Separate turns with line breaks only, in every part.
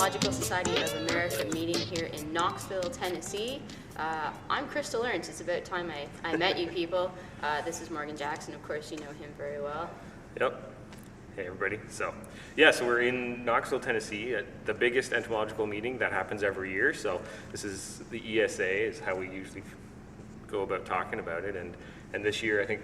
Entomological Society of America meeting here in Knoxville, Tennessee. I'm Crystal Ernst. It's about time I met you people. This is Morgan Jackson. Of course, you know him very well.
Yep. Hey, everybody. So we're in Knoxville, Tennessee at the biggest entomological meeting that happens every year. So this is the ESA, is how we usually go about talking about it. And this year, I think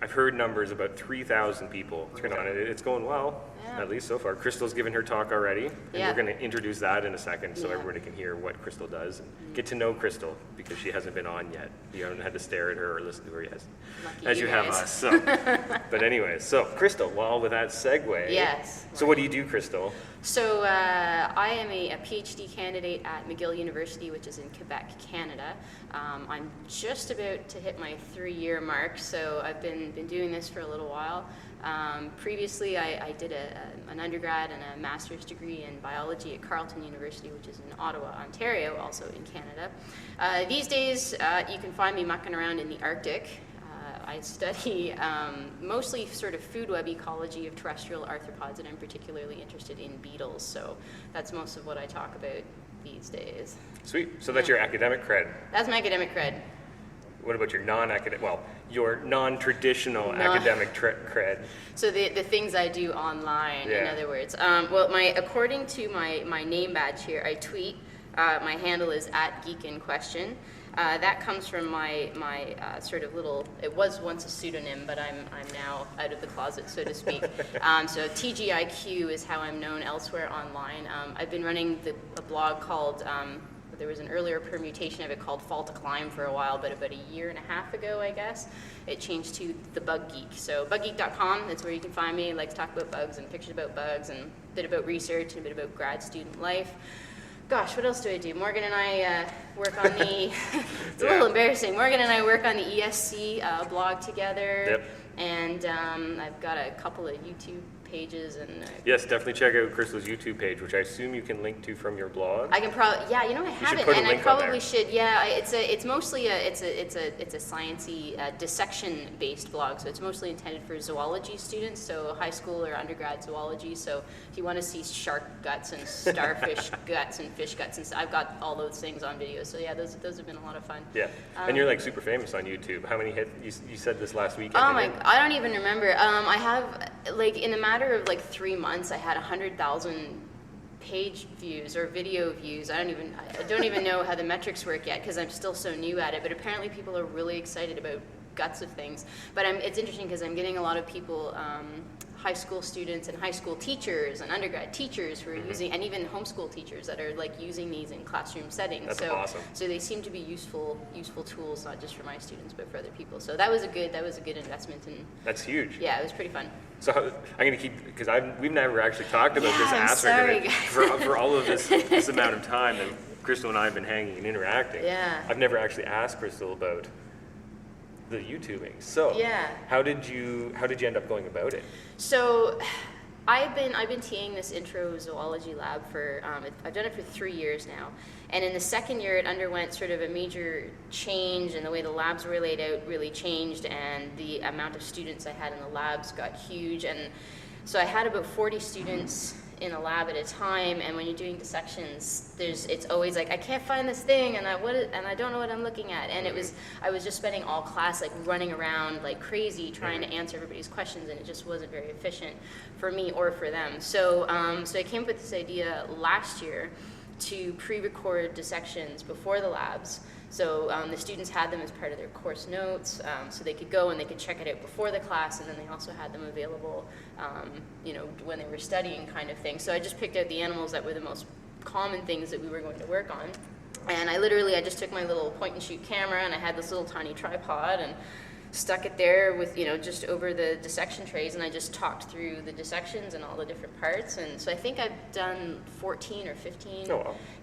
I've heard numbers about 3,000 people on it. It's going well, at least so far. Crystal's given her talk already, and we're going to introduce that in a second so everybody can hear what Crystal does and get to know Crystal, because she hasn't been on yet. You haven't had to stare at her or listen to her yet, as you have us. So. But anyways, so Crystal, well, with that segue.
Yes.
So what do you do, Crystal?
So I am a PhD candidate at McGill University, which is in Quebec, Canada. I'm just about to hit my 3-year mark, so I've been doing this for a little while. Previously, I did an undergrad and a master's degree in biology at Carleton University, which is in Ottawa, Ontario, also in Canada. These days, you can find me mucking around in the Arctic. I study mostly sort of food web ecology of terrestrial arthropods, and I'm particularly interested in beetles, so that's most of what I talk about these days.
Sweet. So that's your academic cred.
That's my academic cred.
What about your your non-traditional academic cred?
So the things I do online, in other words. According to my name badge here, I tweet. My handle is @geekinquestion. That comes from my sort of little, it was once a pseudonym, but I'm now out of the closet, so to speak. So TGIQ is how I'm known elsewhere online. I've been running a blog called, there was an earlier permutation of it called Fall to Climb for a while, but about a year and a half ago, I guess, it changed to The Bug Geek. So buggeek.com, that's where you can find me. I like to talk about bugs and pictures about bugs and a bit about research and a bit about grad student life. Gosh, what else do I do? Morgan and I work on the, it's a little embarrassing, Morgan and I work on the ESC blog together, and I've got a couple of YouTube pages. And
yes, definitely check out Crystal's YouTube page, which I assume you can link to from your blog.
I can probably, I haven't, and I probably should. Yeah, it's mostly it's a sciencey dissection-based blog, so it's mostly intended for zoology students, so high school or undergrad zoology. So if you want to see shark guts and starfish guts and fish guts, and I've got all those things on video. So yeah, those have been a lot of fun. Yeah,
and you're like super famous on YouTube. How many hits? You said this last weekend.
Oh my, I don't even remember. I have, like, in a matter of like 3 months, I had 100,000 page views or video views. I don't even know how the metrics work yet, because I'm still so new at it, but apparently people are really excited about guts of things. But it's interesting because I'm getting a lot of people, high school students and high school teachers and undergrad teachers who are using, and even homeschool teachers that are like using these in classroom settings.
That's awesome.
So they seem to be useful tools, not just for my students but for other people. So that was a good investment. And
that's huge.
Yeah, it was pretty fun.
So I'm going to keep, because we've never actually talked about this aspect of it for all of this amount of time that Crystal and I have been hanging and interacting.
Yeah.
I've never actually asked Crystal about the YouTubing. So how did you end up going about it?
So I've been TAing this intro zoology lab for I've done it for 3 years now, and in the second year it underwent sort of a major change, and the way the labs were laid out really changed, and the amount of students I had in the labs got huge, and so I had about 40 students in a lab at a time, and when you're doing dissections, it's always like, I can't find this thing, and I don't know what I'm looking at, and I was just spending all class like running around like crazy trying to answer everybody's questions, and it just wasn't very efficient for me or for them. So I came up with this idea last year to pre-record dissections before the labs. So the students had them as part of their course notes, so they could go and they could check it out before the class, and then they also had them available, when they were studying, kind of thing. So I just picked out the animals that were the most common things that we were going to work on, and I just took my little point-and-shoot camera, and I had this little tiny tripod, and stuck it there with, just over the dissection trays, and I just talked through the dissections and all the different parts. And so I think I've done 14 or 15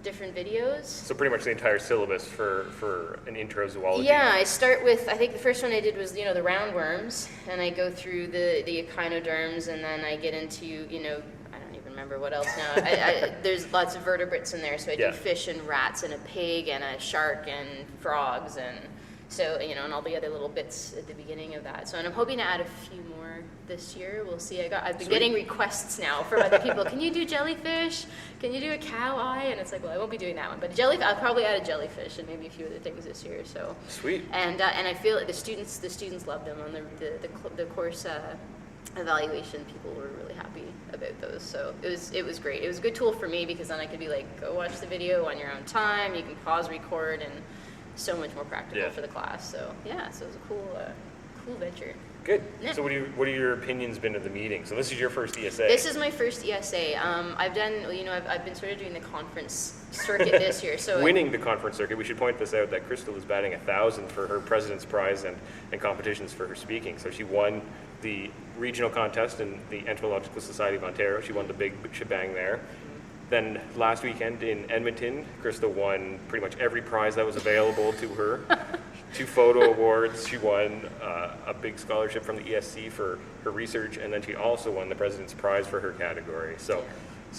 different videos. So
pretty much the entire syllabus for an intro zoology.
Yeah, I start with, I think the first one I did was, the roundworms, and I go through the echinoderms, and then I get into, I don't even remember what else now. There's lots of vertebrates in there, so I do fish and rats and a pig and a shark and frogs and So, and all the other little bits at the beginning of that. So, and I'm hoping to add a few more this year. We'll see. I've been getting requests now from other people. Can you do jellyfish? Can you do a cow eye? And it's like, well, I won't be doing that one. But I'll probably add a jellyfish and maybe a few other things this year. So
Sweet.
And I feel like the students loved them on the course evaluation. People were really happy about those. So it was great. It was a good tool for me because then I could be like, go watch the video on your own time. You can pause, record, and so much more practical for the class. So yeah, so it was a cool venture.
Good.
Yeah.
So what are your opinions been of the meeting? So this is your first ESA.
This is my first ESA. I've done, I've been sort of doing the conference circuit this year. So
winning the conference circuit. We should point this out that Crystal is batting 1,000 for her President's Prize and competitions for her speaking. So she won the regional contest in the Entomological Society of Ontario. She won the big shebang there. Then last weekend in Edmonton, Krista won pretty much every prize that was available to her. 2 photo awards. She won a big scholarship from the ESC for her research, and then she also won the President's Prize for her category. So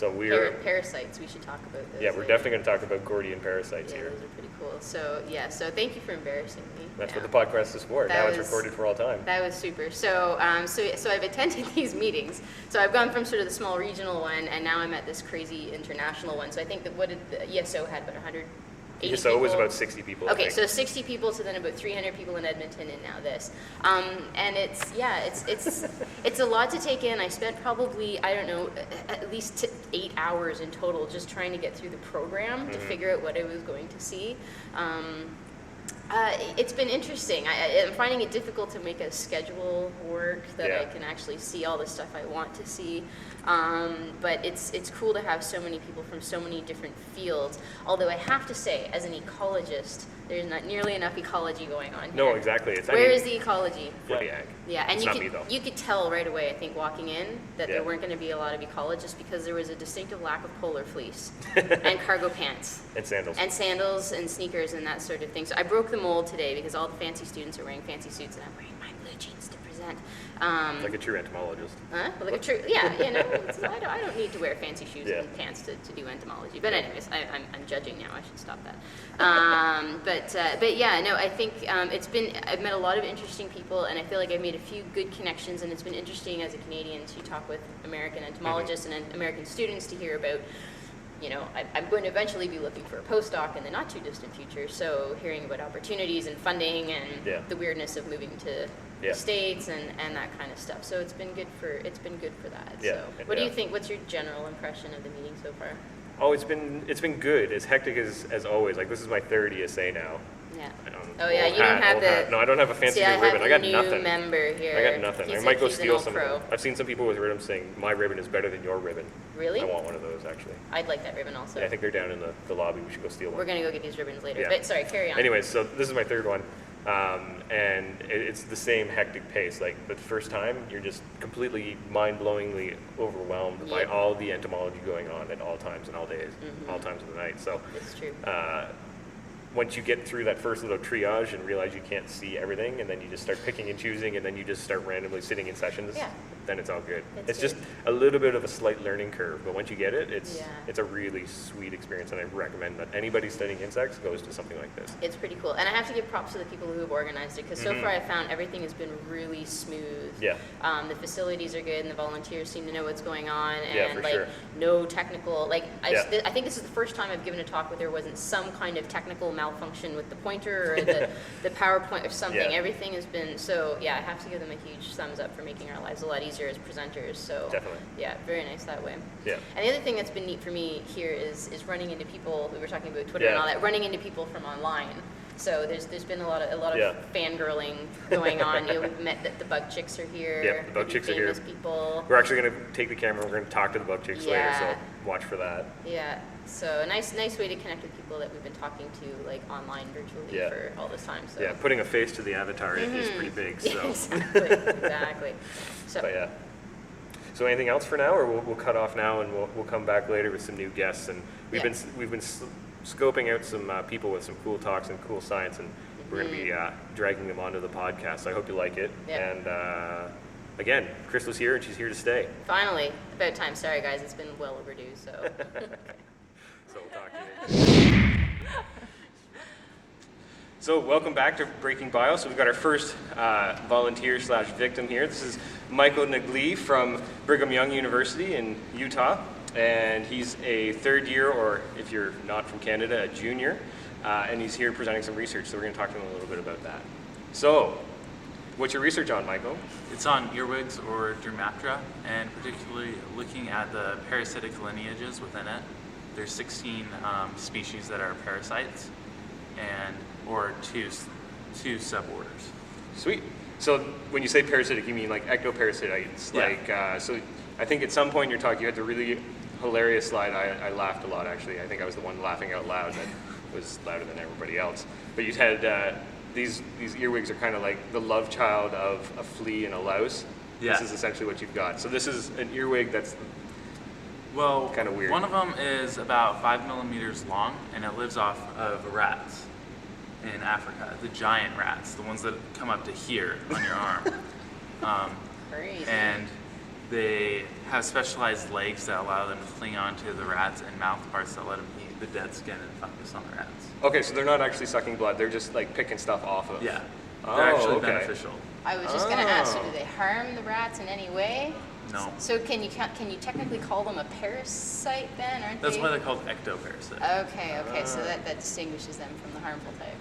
we're
parasites. We should talk about those.
Yeah, we're definitely going to talk about Gordian parasites here.
Those are pretty cool. So so thank you for embarrassing me.
That's what the podcast is for. Now it's recorded for all time.
That was super. So I've attended these meetings. So I've gone from sort of the small regional one, and now I'm at this crazy international one. So I think that what did the ESO had about 100.
ESO was about 60 people.
Okay, so 60 people to then about 300 people in Edmonton, and now this. And it's a lot to take in. I spent probably, I don't know, at least 8 hours in total just trying to get through the program to figure out what I was going to see. It's been interesting. I'm finding it difficult to make a schedule work that I can actually see all the stuff I want to see. But it's cool to have so many people from so many different fields. Although I have to say, as an ecologist, there's not nearly enough ecology going on here.
No, exactly.
Where is the ecology?
Yeah,
and you could tell right away, I think, walking in, that there weren't going to be a lot of ecologists because there was a distinctive lack of polar fleece and cargo pants.
And sandals.
And sandals and sneakers and that sort of thing. So I broke the mold today because all the fancy students are wearing fancy suits and I'm wearing my blue jeans to present.
Like a true entomologist.
Like a true, I don't need to wear fancy shoes and pants to do entomology. But anyways, I'm judging now. I should stop that. But yeah, no, I think I've met a lot of interesting people, and I feel like I've made a few good connections, and it's been interesting as a Canadian to talk with American entomologists and American students to hear about. I'm going to eventually be looking for a postdoc in the not too distant future. So hearing about opportunities and funding and the weirdness of moving to the States and that kind of stuff. So it's been good for that.
Yeah.
So what do you think? What's your general impression of the meeting so far?
Oh, it's been good. As hectic as always. Like this is my 3rd ESA now.
Yeah. You don't have the.
No, I don't have a fancy new ribbon. I got nothing.
Member here.
I got nothing. I might go steal some of them. I've seen some people with ribbons saying my ribbon is better than your ribbon.
Really?
I want one of those actually.
I'd like that ribbon also.
Yeah, I think they're down in the lobby. We should go steal one.
We're gonna go get these ribbons later.
Yeah.
But sorry, carry on.
Anyways, so this is my 3rd one. And it's the same hectic pace. Like the first time, you're just completely mind-blowingly overwhelmed by all the entomology going on at all times and all days, all times of the night. So
it's true.
Once you get through that first little triage and realize you can't see everything, and then you just start picking and choosing, and then you just start randomly sitting in sessions, then it's all good. It's just a little bit of a slight learning curve, but once you get it, it's a really sweet experience, and I recommend that anybody studying insects goes to something like this. It's pretty cool, and I have to give props to the people who have organized it, because so far I've found everything has been really smooth. Yeah. The facilities are good, and the volunteers seem to know what's going on, and no technical, I think this is the first time I've given a talk where there wasn't some kind of technical malfunction with the pointer or the PowerPoint or something. Everything has been, I have to give them a huge thumbs up for making our lives a lot easier as presenters. So definitely. Yeah, very nice that way. Yeah. And the other thing that's been neat for me here is running into people, we were talking about Twitter and all that, running into people from online. So there's been a lot of fangirling going on. We've met the bug chicks are here. Yeah, the bug chicks are here. People. We're actually going to take the camera. We're going to talk to the bug chicks later. So watch for that. Yeah. So a nice way to connect with people that we've been talking to online virtually for all this time. So putting a face to the avatar is pretty big. So exactly. So So anything else for now, or we'll cut off now and we'll come back later with some new guests. And we've been scoping out some people with some cool talks and cool science, and we're going to be dragging them onto the podcast. So I hope you like it. And again, Crystal's here, and she's here to stay. Finally, about time. Sorry, guys, it's been well overdue. So, so we'll talk to you. So welcome back to Breaking Bio. So we've got our first volunteer/victim here. This is Michael Naglee from Brigham Young University in Utah. And he's a third year, or if you're not from Canada, a junior. And he's here presenting some research. So we're going to talk to him a little bit about that. So what's your research on, Michael?
It's on earwigs or Dermaptera, and particularly looking at the parasitic lineages within it. There's 16 species that are parasites, or two suborders.
Sweet. So when you say parasitic, you mean like ectoparasitites?
Yeah.
So I think at some point in your talk you had the really hilarious slide. I laughed a lot, actually. I think I was the one laughing out loud that was louder than everybody else. But you had these earwigs are kind of like the love child of a flea and a louse.
Yeah.
This is essentially what you've got. So this is an earwig that's kind of weird.
One of them is about 5 millimeters long, and it lives off of rats in Africa, the giant rats, the ones that come up to here on your arm.
Crazy.
And they have specialized legs that allow them to cling onto the rats, and mouth parts that let them eat the dead skin and fungus on the rats.
Okay, so they're not actually sucking blood. They're just like picking stuff off of.
Yeah,
Oh,
they're actually
okay.
beneficial.
I was just going to ask, so do they harm the rats in any way?
No.
So can you technically call them a parasite then, aren't
That's
they?
why they're called ectoparasites.
Okay, so that distinguishes them from the harmful type.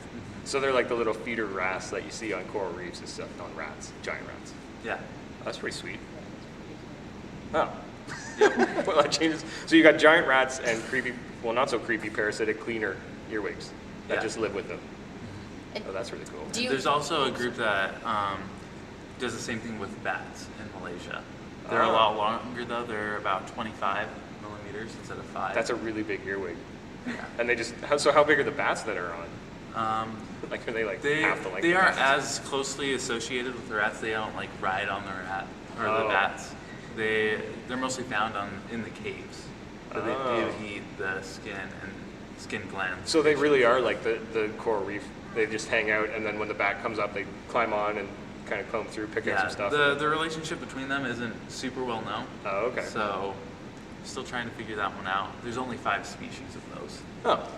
So they're like the little feeder wrasse that you see on coral reefs and stuff, on rats, giant rats.
Yeah.
That's pretty sweet. Oh. Well, that changes. So you got giant rats and creepy, well, not so creepy, parasitic cleaner earwigs that
Yeah.
just live with them.
And
Oh, that's really cool.
do you-
There's also a group that does the same thing with bats in Malaysia. They're a
Oh.
lot longer though. They're about 25 millimeters instead of 5.
That's a really big earwig.
Yeah.
And they just, so how big are the bats that are on? Like, are they like
They
half the length
they
of
aren't
bats?
as closely associated with the rats. They don't like ride on the rat or
Oh.
the bats. They're mostly found in the caves. But they
Oh.
do eat the skin and skin glands.
So they really are like the coral reef. They just hang out, and then when the bat comes up, they climb on and kind of comb through, pick out
Yeah,
some stuff.
the relationship between them isn't super well known.
Oh, okay.
So, still trying to figure that one out. There's only 5 species of those,
Oh,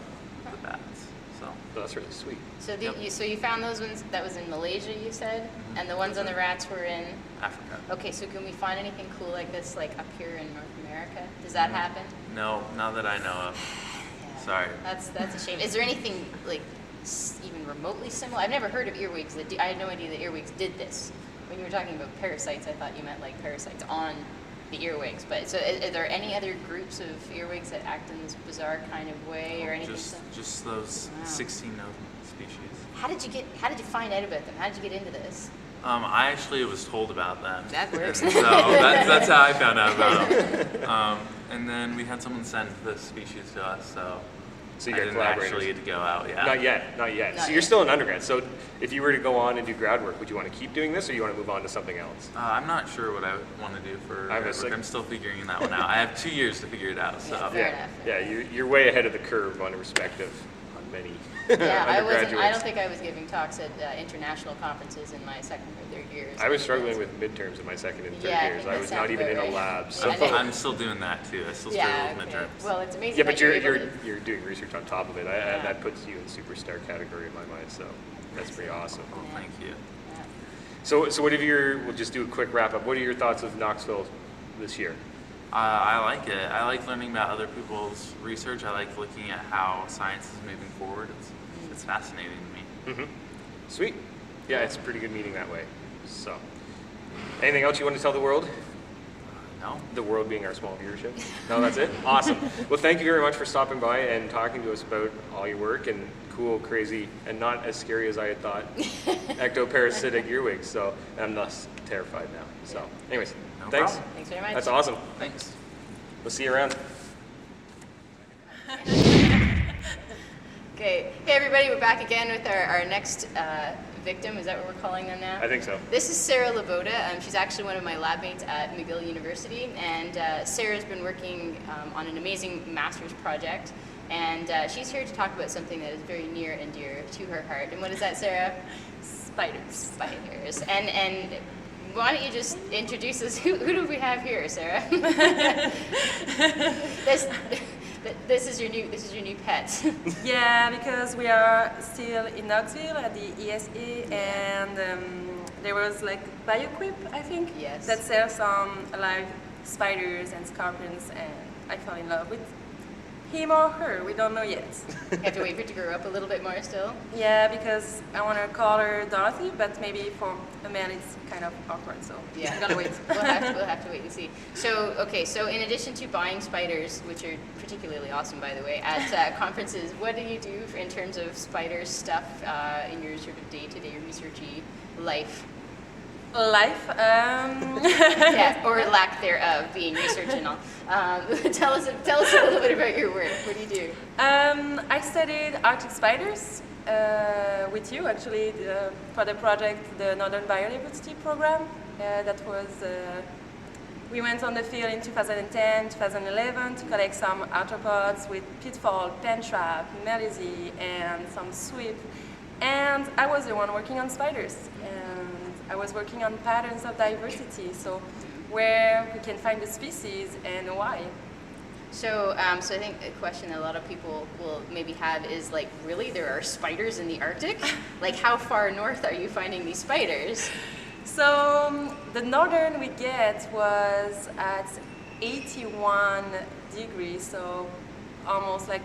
the bats. So,
that's really sweet.
So
Yep.
so you found those ones that was in Malaysia, you said, and the ones on the rats were in.
Africa.
Okay, so can we find anything cool like this, like up here in North America? Does that happen?
No, not that I know of.
Yeah.
Sorry.
That's a shame. Is there anything like even remotely similar? I've never heard of earwigs that I had no idea that earwigs did this. When you were talking about parasites, I thought you meant like parasites on the earwigs. But so, are there any other groups of earwigs that act in this bizarre kind of way, or anything?
Just those
Wow.
16 known species.
How did you find out about them? How did you get into this?
I actually was told about them.
That works.
So that's how I found out about them. And then we had someone send the species to us, so
So you
I
got
didn't
collaborators.
actually get to go out. Yeah.
Not yet. So
Not
you're
yet.
still an undergrad. So if you were to go on and do grad work, would you want to keep doing this, or you want to move on to something else?
I'm not sure what I would want to do for
I
grad
was
work.
like-
I'm still figuring that one out. I have 2 years to figure it out. So
Fair enough.
Yeah, you're way ahead of the curve on respective on many
Yeah, I
undergraduates.
don't think I was giving talks at international conferences in my second or third years.
I was struggling with midterms in my second and third
Yeah, I
years.
think
I
that
was
sounds
not even in
about
a
right.
lab.
Yeah,
So
I know.
I'm still doing that too. I still struggle
Yeah,
with
okay.
midterms.
Well, it's amazing.
yeah,
that
but you're
able to-
you're doing research on top of it. That puts you in superstar category in my mind. So that's pretty awesome.
Well, thank you.
Yeah.
So what have we'll just do a quick wrap up. What are your thoughts of Knoxville this year?
I like it. I like learning about other people's research. I like looking at how science is moving forward. It's fascinating to me.
Mm-hmm. Sweet. Yeah, it's a pretty good meeting that way. So, anything else you want to tell the world?
No?
The world being our small viewership? No, that's it? Awesome. Well, thank you very much for stopping by and talking to us about all your work and cool, crazy, and not as scary as I had thought ectoparasitic earwigs. So I'm less terrified now. So, anyways,
No
thanks.
problem.
Thanks very much.
That's awesome.
Thanks.
We'll see you around.
Okay. Hey, everybody. We're back again with our next victim. Is that what we're calling them now?
I think so.
This is Sarah Laboda. She's actually one of my lab mates at McGill University, and Sarah's been working on an amazing master's project, and she's here to talk about something that is very near and dear to her heart. And what is that, Sarah?
Spiders.
Spiders. And why don't you just introduce us? Who do we have here, Sarah? This is your new pet.
Yeah, because we are still in Knoxville at the ESA, and there was like BioQuip, I think,
Yes.
that sells some live spiders and scorpions, and I fell in love with him or her. We don't know yet.
You have to wait for it to grow up a little bit more still.
Yeah, because I want to call her Dorothy, but maybe for a man it's kind of awkward, so
Yeah,
we gotta wait.
we'll have to wait and see. So, okay, so in addition to buying spiders, which are particularly awesome, by the way, at conferences, what do you do in terms of spider stuff in your sort of day-to-day researchy life?
Life.
Yeah, or lack thereof, being research and all. Tell us a little bit about your work. What do you do?
I studied Arctic spiders with you, actually, for the project, the Northern Biodiversity Program. That was, we went on the field in 2010, 2011 to collect some arthropods with pitfall, pen trap, melizy, and some sweep. And I was the one working on spiders. And I was working on patterns of diversity, so where we can find the species and why.
So, so I think a question that a lot of people will maybe have is like, really, there are spiders in the Arctic? Like, how far north are you finding these spiders?
So the northern we get was at 81 degrees, so almost like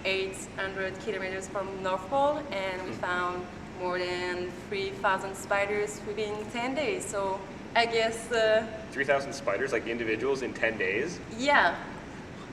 800 kilometers from North Pole, and we found more than 3,000 spiders within 10 days. So I guess
3,000 spiders, like individuals, in 10 days?
yeah.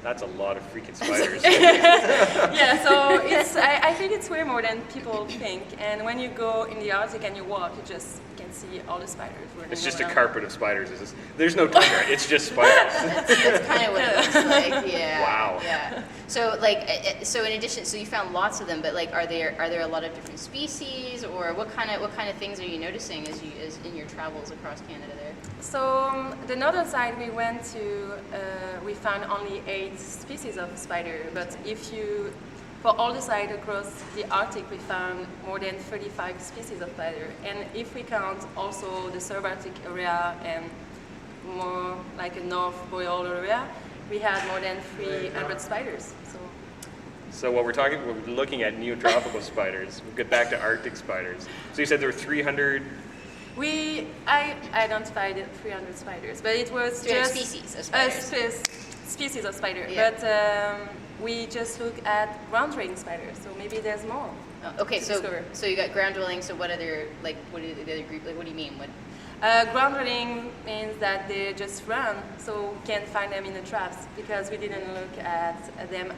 That's a lot of freaking spiders.
Yeah, so it's, I think it's way more than people think. And when you go in the Arctic and you walk, you just can see all the spiders.
It's just a carpet of spiders. There's no tundra. It's just spiders.
That's kind of what it looks like. Yeah.
Wow.
Yeah. So like, so in addition, so you found lots of them, but like, are there a lot of different species, or what kind of things are you noticing as in your travels across Canada there?
So the northern side we went to, we found only 8 species of spider. But if you, for all the side across the Arctic, we found more than 35 species of spider. And if we count also the subarctic area and more like a North Boreal area, we had more than 300 spiders.
So what we're looking at neotropical spiders. We'll get back to Arctic spiders. So you said there were 300.
I identified 300 spiders, but it was
300
just
species of spiders.
Species of spider.
Yeah.
But we just look at ground dwelling spiders, so maybe there's more.
Okay,
to
so
discover.
so you got ground dwelling. So what other what are the other group? Like, what do you mean? What?
Ground dwelling means that they just run, so we can't find them in the traps because we didn't look at them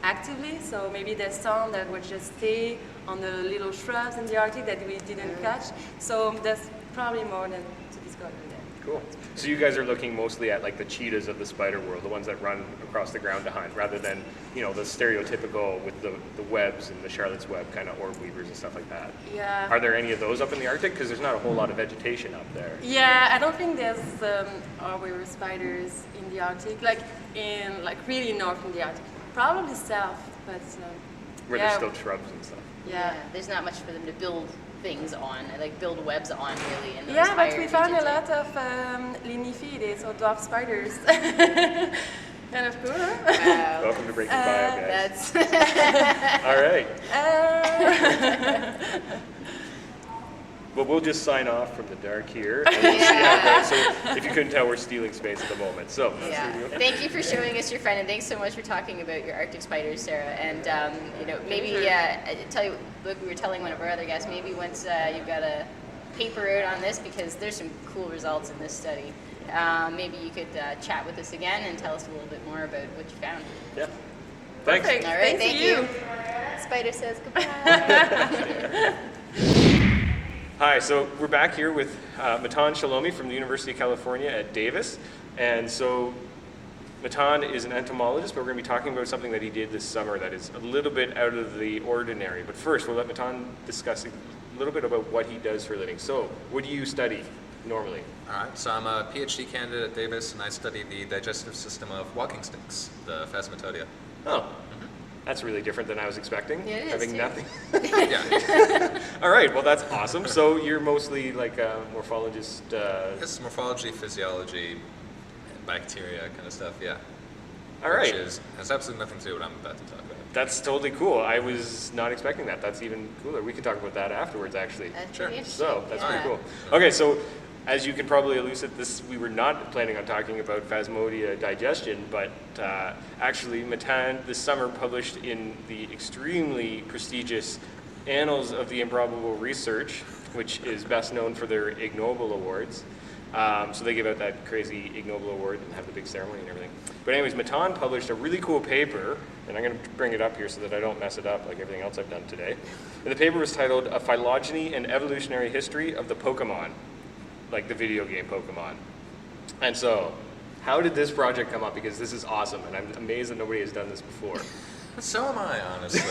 actively. So maybe there's some that would just stay on the little shrubs in the Arctic that we didn't catch. So there's probably more than to discover there.
Cool. So you guys are looking mostly at like the cheetahs of the spider world, the ones that run across the ground to hunt, rather than, you know, the stereotypical with the webs and the Charlotte's Web kind of orb weavers and stuff like that.
Yeah.
Are there any of those up in the Arctic? Because there's not a whole lot of vegetation up there.
Yeah, I don't think there's orb spiders in the Arctic, like really north in the Arctic. Probably south, but
Where
yeah,
there's still shrubs and stuff.
yeah.
There's not much for them to build things on, like build webs on, really. In those
Yeah, but
higher
we found a
regions.
lot of ligniphidae, so dwarf spiders. Kind of cool, huh?
Wow.
Welcome to Breaking Bio, guys.
That's
All right.
Uh,
Well, we'll just sign off from the dark here. And we'll see how it goes. So if you couldn't tell, we're stealing space at the moment. So
yeah. Thank you for showing us your friend, and thanks so much for talking about your Arctic spiders, Sarah. And you know, maybe tell you, look, we were telling one of our other guests, maybe once you've got a paper out on this, because there's some cool results in this study. Maybe you could chat with us again and tell us a little bit more about what you found.
yeah. Thanks.
Perfect.
All right,
Thank
thank
you.
you. Spider says goodbye.
Hi, so we're back here with Matan Shalomi from the University of California at Davis. And so Matan is an entomologist, but we're going to be talking about something that he did this summer that is a little bit out of the ordinary. But first, we'll let Matan discuss a little bit about what he does for a living. So, what do you study normally?
All right, so I'm a PhD candidate at Davis, and I study the digestive system of walking sticks, the Phasmatodea.
Oh, that's really different than I was expecting.
Yeah, it is,
Having
too.
nothing.
Yeah,
All right, well, that's awesome. So, you're mostly like a morphologist.
it's morphology, physiology, bacteria kind of stuff, yeah.
All right.
Which has absolutely nothing to do with what I'm about to talk about.
That's totally cool. I was not expecting that. That's even cooler. We can talk about that afterwards, actually.
That's
Sure.
pretty interesting.
So that's
yeah.
pretty cool. Okay, so as you can probably elucidate this, we were not planning on talking about Phasmodia digestion, but actually Matan this summer published in the extremely prestigious Annals of the Improbable Research, which is best known for their Ig Nobel Awards. So they give out that crazy Ig Nobel Award and have the big ceremony and everything. But anyways, Matan published a really cool paper, and I'm going to bring it up here so that I don't mess it up like everything else I've done today. And the paper was titled A Phylogeny and Evolutionary History of the Pokemon, like the video game Pokemon. And so, how did this project come up? Because this is awesome, and I'm amazed that nobody has done this before.
So am I, honestly.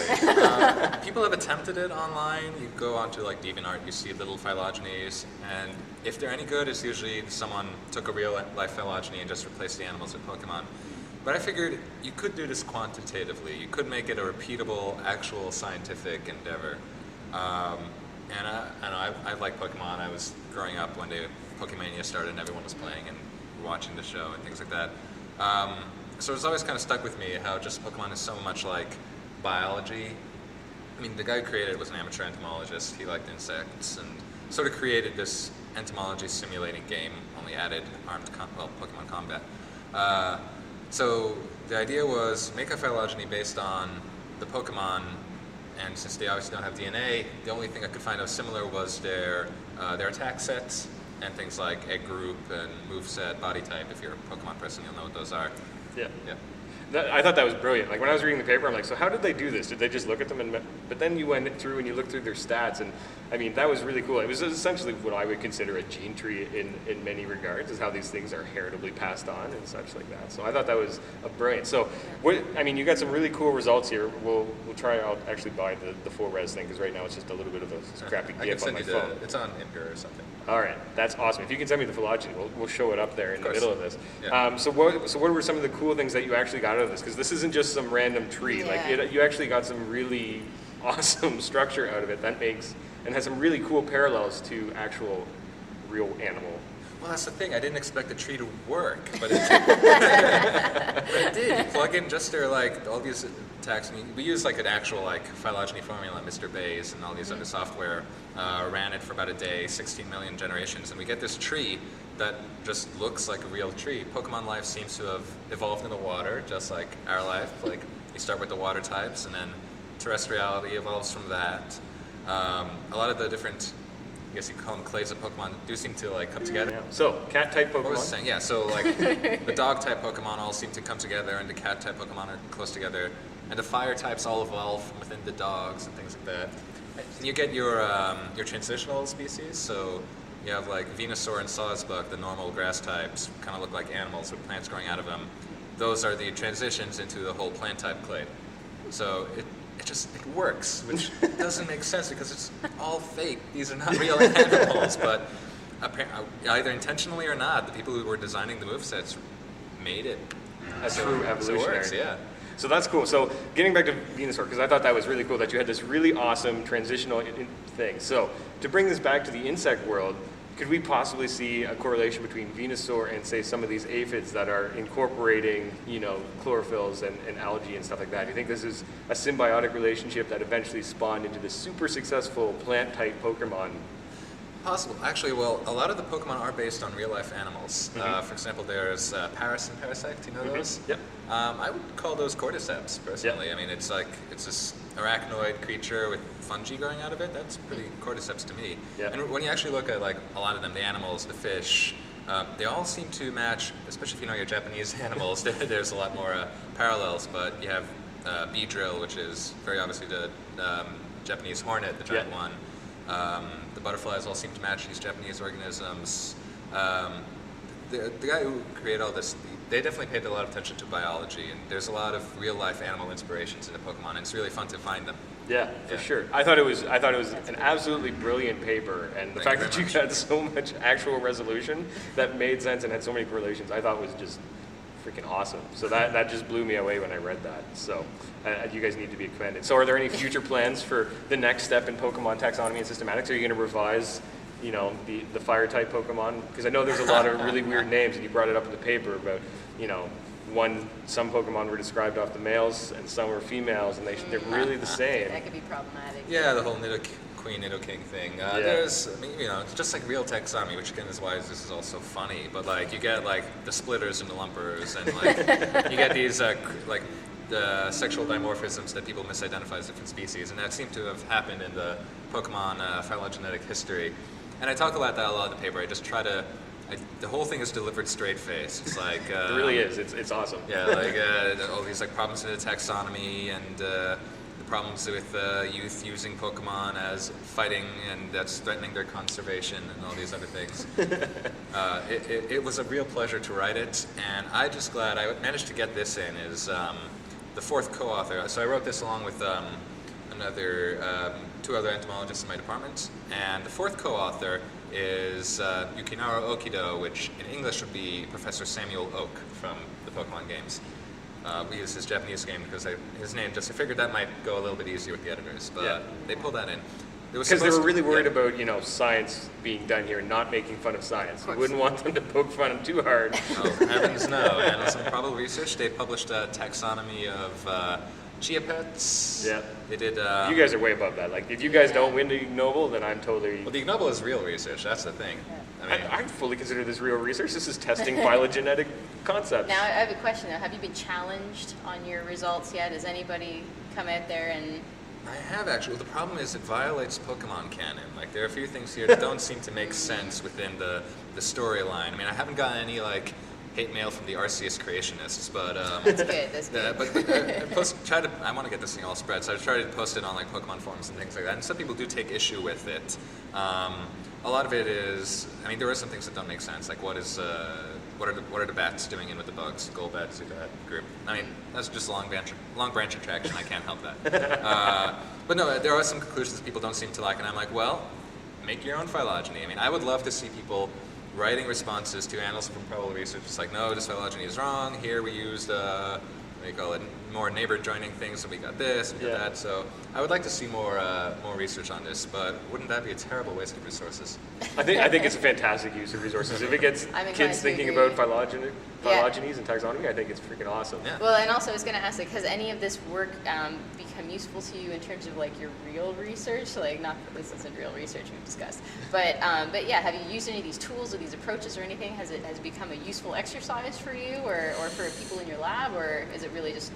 People have attempted it online. You go onto like DeviantArt, you see little phylogenies, and if they're any good, it's usually someone took a real life phylogeny and just replaced the animals with Pokemon. But I figured you could do this quantitatively. You could make it a repeatable, actual scientific endeavor. And I like Pokemon. I was growing up when the Pokemania started and everyone was playing and watching the show and things like that. So it's always kind of stuck with me how just Pokemon is so much like biology. I mean, the guy who created it was an amateur entomologist. He liked insects and sort of created this entomology simulating game, only added Pokemon combat. So the idea was make a phylogeny based on the Pokemon, and since they obviously don't have DNA, the only thing I could find out similar was their attack sets and things like egg group and moveset, body type. If you're a Pokemon person, you'll know what those are.
Yeah.
Yeah.
I thought that was brilliant. Like when I was reading the paper, I'm like, so how did they do this? Did they just look at them? But then you went through and you looked through their stats, and I mean, that was really cool. It was essentially what I would consider a gene tree in many regards, is how these things are heritably passed on and such like that. So I thought that was brilliant. So you got some really cool results here. We'll try. I'll actually buy the full res thing because right now it's just a little bit of a crappy
I can
GIF on
send
my
you
phone.
it's on Imgur or something.
All right, that's awesome. If you can send me the phylogeny, we'll show it up there in the
course.
middle of this.
Yeah.
So what were some of the cool things that you actually got out of this? Because this isn't just some random tree.
Yeah.
Like you actually got some really awesome structure out of it that makes and has some really cool parallels to actual real animal.
Well, that's the thing. I didn't expect the tree to work, but it did. But it did. You plug in just their all these attacks. I mean, we use an actual phylogeny formula, Mr. Bayes, and all these other software. Ran it for about a day, 16 million generations, and we get this tree that just looks like a real tree. Pokemon life seems to have evolved in the water, just like our life. You start with the water types, and then terrestriality evolves from that. A lot of the different, I guess you call them clades of Pokemon, do seem to come together.
Yeah. So cat type Pokemon.
What was I saying? Yeah, so the dog type Pokemon all seem to come together, and the cat type Pokemon are close together, and the fire types all evolve from within the dogs and things like that. And you get your transitional species, so you have Venusaur and Sawsbuck, the normal grass types, kind of look like animals with plants growing out of them. Those are the transitions into the whole plant type clade. So it works, which doesn't make sense because it's all fake. These are not real animals, but either intentionally or not, the people who were designing the movesets made it.
A true evolutionary.
So it works, yeah.
So that's cool. So getting back to Venusaur, because I thought that was really cool that you had this really awesome transitional thing. So to bring this back to the insect world, could we possibly see a correlation between Venusaur and, say, some of these aphids that are incorporating, chlorophylls and algae and stuff like that? Do you think this is a symbiotic relationship that eventually spawned into the super successful plant-type Pokemon?
Possible. Actually, well, a lot of the Pokemon are based on real-life animals. For example, there's Paras and Parasect. Do you know those?
Yep.
I would call those cordyceps, personally.
Yep.
I mean, it's this arachnoid creature with fungi growing out of it. That's pretty cordyceps to me.
Yep.
And when you actually look at a lot of them, the animals, the fish, they all seem to match, especially if you know your Japanese animals. There's a lot more parallels, but you have Beedrill, which is very obviously the Japanese hornet, the giant one. The butterflies all seem to match these Japanese organisms. The guy who created all this, they definitely paid a lot of attention to biology, and there's a lot of real-life animal inspirations in the Pokemon, and it's really fun to find them.
Yeah, for sure. I thought it was an absolutely brilliant paper, and the fact that you got so much actual resolution that made sense and had so many correlations, I thought was just freaking awesome. So that just blew me away when I read that. So you guys need to be commended. So are there any future plans for the next step in Pokemon taxonomy and systematics? Are you going to revise, the fire type Pokemon? Because I know there's a lot of really weird names, and you brought it up in the paper about, some Pokemon were described off the males and some were females, and they're really the same.
That could be problematic.
Yeah, the whole Queen Nidoking thing. There's, I mean, it's just like real taxonomy, which again is why this is all so funny. But like, you get like the splitters and the lumpers, and like you get these like the sexual dimorphisms that people misidentify as different species, and that seemed to have happened in the Pokemon phylogenetic history. And I talk about that a lot in the paper. I just try to. The whole thing is delivered straight face. It's like
It really is. It's awesome.
yeah, like all these like problems in the taxonomy and the problems with youth using Pokemon as fighting and that's threatening their conservation and all these other things. It was a real pleasure to write it, and I'm just glad I managed to get this in. Is the fourth co-author. So I wrote this along with two other entomologists in my department, and the fourth co-author is Yukinaro Okido, which in English would be Professor Samuel Oak from the Pokemon games. We used his Japanese name because his name I figured that might go a little bit easier with the editors, but they pulled that in.
Because they were really worried about, science being done here, not making fun of science. You wouldn't want them to poke fun too hard.
Oh, heavens no. And on some probable research, they published a taxonomy of chia pets.
Yeah.
They did.
You guys are way above that. Like, if you guys don't win the Ig Nobel, then I'm totally...
Well, the Ig Nobel is real research. That's the thing. I mean,
I fully consider this real research. This is testing phylogenetic concepts.
Now, I have a question though. Have you been challenged on your results yet? Has anybody come out there and...
I have actually. Well, the problem is it violates Pokemon canon. Like, there are a few things here that don't seem to make sense within the storyline. I mean, I haven't gotten any, like, hate mail from the Arceus creationists, but
That's good, that's good.
But I want to get this thing all spread, so I tried to post it on like Pokemon forums and things like that. And some people do take issue with it. A lot of it is, I mean, there are some things that don't make sense, like what are the bats doing in with the bugs? Golbat, Zubat group. I mean, that's just long branch attraction. I can't help that. But no, there are some conclusions people don't seem to like, and I'm like, well, make your own phylogeny. I mean, I would love to see people writing responses to Annals from Probable Research. It's like, no, this phylogeny is wrong. Here we used, what do you call it, more neighbor joining things, so we got this, we got that. So I would like to see more research on this, but wouldn't that be a terrible waste of resources?
I think it's a fantastic use of resources. If it gets kids thinking about phylogenies and taxonomy, I think it's freaking awesome.
Yeah.
Well, and also I was going to ask, like, has any of this work become useful to you in terms of like your real research? Like, not that this isn't real research we've discussed, but yeah, have you used any of these tools or these approaches or anything? Has it become a useful exercise for you or for people in your lab, or is it really just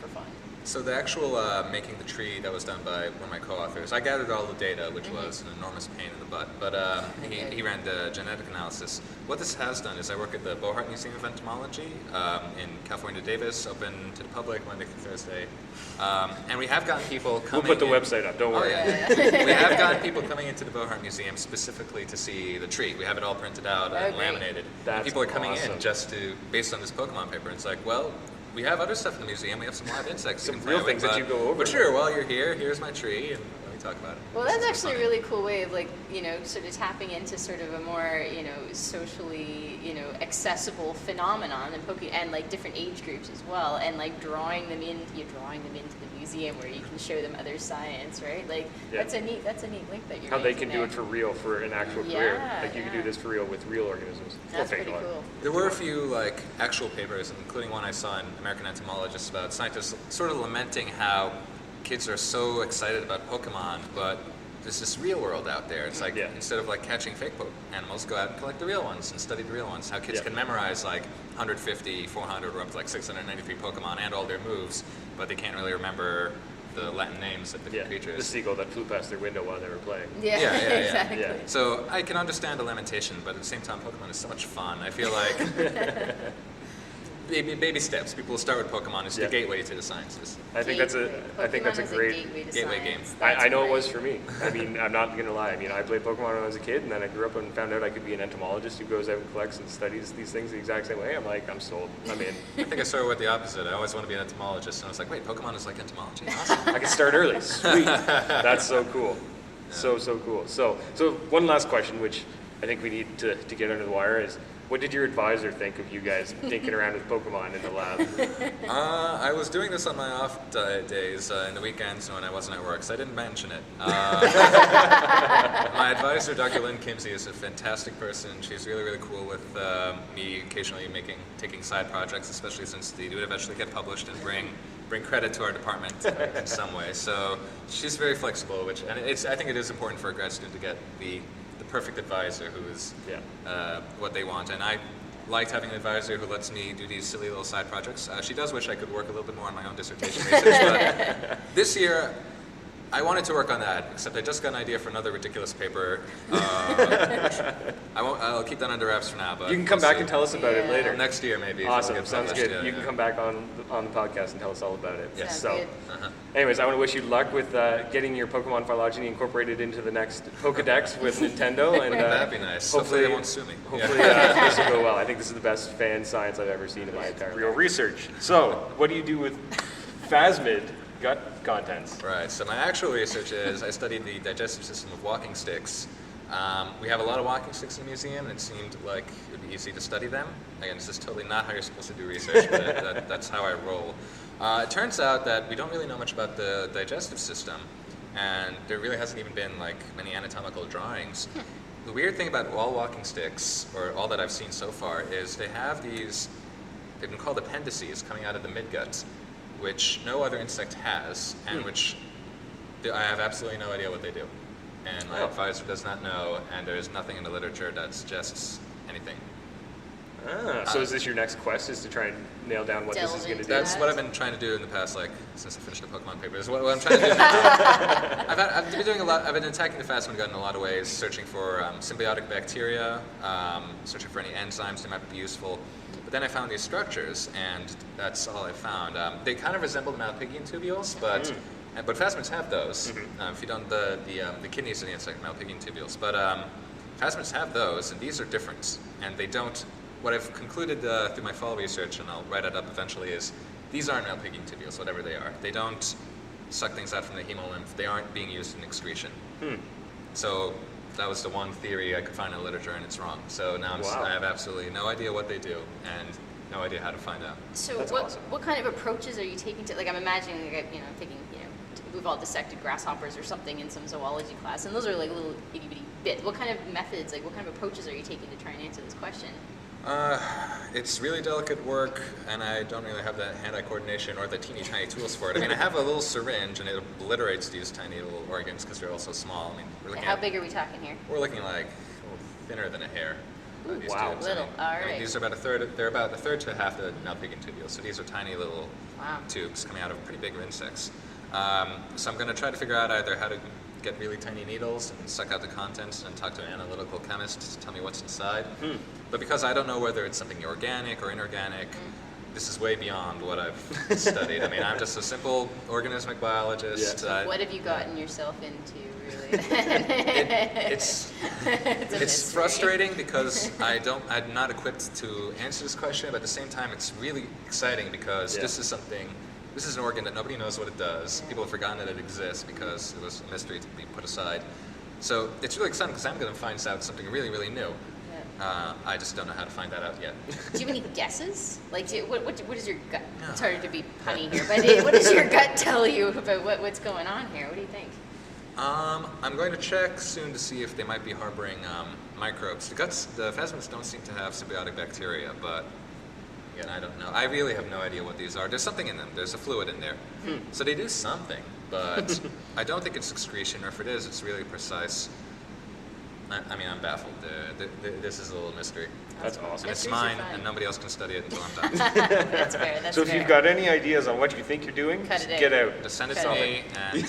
for fun?
So the actual making the tree that was done by one of my co-authors, I gathered all the data, which was an enormous pain in the butt, but he ran the genetic analysis. What this has done is I work at the Bohart Museum of Entomology in California, Davis, open to the public Monday through Thursday. And we have gotten people coming
We'll put the website up, don't worry.
We have gotten people coming into the Bohart Museum specifically to see the tree. We have it all printed out and
great.
laminated.
That's
And people are coming
awesome.
in just based on this Pokemon paper. It's like, well, we have other stuff in the museum. We have some live insects.
Some
you can
real
play
things
with,
that you go over.
But sure, while you're here, here's my tree, and let me talk about it.
Well,
This
that's
is
actually a
funny.
really cool way of like, sort of tapping into sort of a more, socially, accessible phenomenon and like different age groups as well, and like drawing them into the museum where you can show them other science, right? Like that's a neat link that you're
How they
making
can do
there.
it for real for an actual career.
Yeah,
Like, you can
yeah.
do this for real with real organisms.
That's
Well,
pretty
thank God.
cool.
There were a few actual papers, including one I saw in American Entomologist about scientists sort of lamenting how kids are so excited about Pokemon, but there's this real world out there. It's like instead of like catching fake animals, go out and collect the real ones and study the real ones. How kids can memorize like 150, 400, or up to like 693 Pokemon and all their moves, but they can't really remember the Latin names of different
The
creatures.
seagull that flew past their window while they were playing.
Yeah,
Yeah, yeah, yeah.
exactly.
Yeah.
So I can understand the lamentation, but at the same time, Pokemon is so much fun. I feel like baby steps. People will start with Pokemon. It's the gateway to the sciences.
I think that's a
Pokemon is
great
gateway game.
I know it was for me. I mean, I'm not going to lie. I mean, I played Pokemon when I was a kid, and then I grew up and found out I could be an entomologist who goes out and collects and studies these things the exact same way. I'm like, I'm sold. I'm in.
I think I started with the opposite. I always want to be an entomologist, and I was like, wait, Pokemon is like entomology. Awesome.
I can start early. Sweet. That's so cool. So cool. So one last question, which I think we need to get under the wire is, what did your advisor think of you guys dinking around with Pokemon in the lab?
I was doing this on my off days in the weekends when I wasn't at work, so I didn't mention it. My advisor, Dr. Lynn Kimsey, is a fantastic person. She's really, really cool with me occasionally taking side projects, especially since they do eventually get published and bring credit to our department in some way. So she's very flexible, I think it is important for a grad student to get the perfect advisor who is what they want. And I liked having an advisor who lets me do these silly little side projects. She does wish I could work a little bit more on my own dissertation research, but this year I wanted to work on that, except I just got an idea for another ridiculous paper. I'll keep that under wraps for now. But
you can come back and tell us about it later.
Next year, maybe.
Awesome, sounds good.
Yeah,
you can come back on the podcast and tell us all about it.
Yes.
Sounds good.
Anyways, I want to wish you luck with getting your Pokemon phylogeny incorporated into the next Pokedex with Nintendo. And
that'd be nice. Hopefully they won't sue me.
Hopefully this will go well. I think this is the best fan science I've ever seen in my entire real research. So, what do you do with phasmid gut contents?
Right, so my actual research is I studied the digestive system of walking sticks. We have a lot of walking sticks in the museum, and it seemed like it would be easy to study them. Again, this is totally not how you're supposed to do research, but that's how I roll. It turns out that we don't really know much about the digestive system, and there really hasn't even been many anatomical drawings. The weird thing about all walking sticks, or all that I've seen so far, is they have they've been called appendices coming out of the midgut, which no other insect has, and which I have absolutely no idea what they do. And my advisor does not know, and there is nothing in the literature that suggests anything.
So is this your next quest, is to try and nail down what this is going to do?
That's what I've been trying to do in the past, since I finished the Pokemon papers. What I'm trying to do. I've been doing a lot. I've been attacking the phasmid gut in a lot of ways, searching for symbiotic bacteria, searching for any enzymes that might be useful. But then I found these structures, and that's all I found. They kind of resemble the Malpighian tubules, but phasmids have those. If you don't, the kidneys of the insect, Malpighian tubules. But phasmids have those, and these are different, and they don't. What I've concluded through my fall research, and I'll write it up eventually, is these aren't Malpighian tubules, whatever they are. They don't suck things out from the hemolymph. They aren't being used in excretion. So that was the one theory I could find in the literature, and it's wrong. So now I have absolutely no idea what they do, and no idea how to find out.
So
That's awesome.
what kind of approaches are you taking to, I'm imagining, thinking, we've all dissected grasshoppers or something in some zoology class, and those are little itty bitty bits. What kind of methods, what kind of approaches are you taking to try and answer this question?
It's really delicate work, and I don't really have the hand-eye coordination or the teeny tiny tools for it. I mean, I have a little syringe, and it obliterates these tiny little organs because they're all so small. I mean, we're looking
How big are we talking here?
We're looking thinner than a hair. These
wow.
tubes.
Little. All right.
These are about a third. They're about a third to half the Malpighian tubules. So these are tiny little tubes coming out of pretty big insects. So I'm going to try to figure out either how to get really tiny needles and suck out the contents and talk to an analytical chemist to tell me what's inside. But because I don't know whether it's something organic or inorganic, this is way beyond what I've studied. I mean, I'm just a simple organismic biologist.
What have you gotten yourself into, really?
It's frustrating because I'm not equipped to answer this question, but at the same time, it's really exciting because this is an organ that nobody knows what it does. People have forgotten that it exists because it was a mystery to be put aside. So it's really exciting because I'm going to find out something really, really new. I just don't know how to find that out yet.
Do you have any guesses? What is your gut? It's harder to be punny here, but what does your gut tell you about what's going on here? What do you think?
I'm going to check soon to see if they might be harboring microbes. The phasmids don't seem to have symbiotic bacteria, but again, I don't know. I really have no idea what these are. There's something in them. There's a fluid in there. So they do something, but I don't think it's excretion, or if it is, it's really precise. I mean, I'm baffled. This is a little mystery.
That's awesome.
And it's mine, and nobody else can study it until I'm done.
That's fair. That's
So if you've got any ideas on what you think you're doing,
Cut it
just
out.
get out.
Just send it to
Cut
me and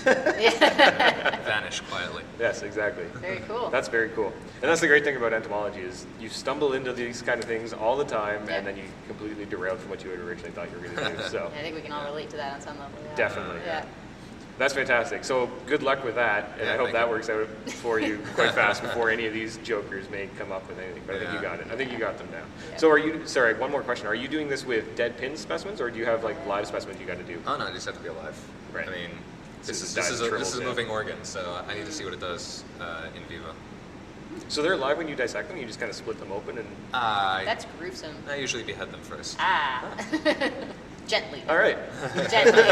vanish quietly.
Yes, exactly.
Very cool.
That's very cool. And that's the great thing about entomology is you stumble into these kind of things all the time, and then you completely derail from what you had originally thought you were going to do. So
I think we can all relate to that on some level. Yeah.
definitely.
Yeah.
That's fantastic. So good luck with that, and I hope that works out for you quite fast before any of these jokers may come up with anything. But I think you got it. I think you got them now.
Yeah.
So sorry, one more question. Are you doing this with dead pin specimens, or do you have live specimens you got to do?
Oh no, I just have to be alive.
Right.
I mean,
So
this
just
is
dive
a
dribbles
moving organ, so I need to see what it does in vivo.
So they're alive when you dissect them? You just kind of split them open and...
That's gruesome.
I usually behead them first.
Gently.
All right.
Gently.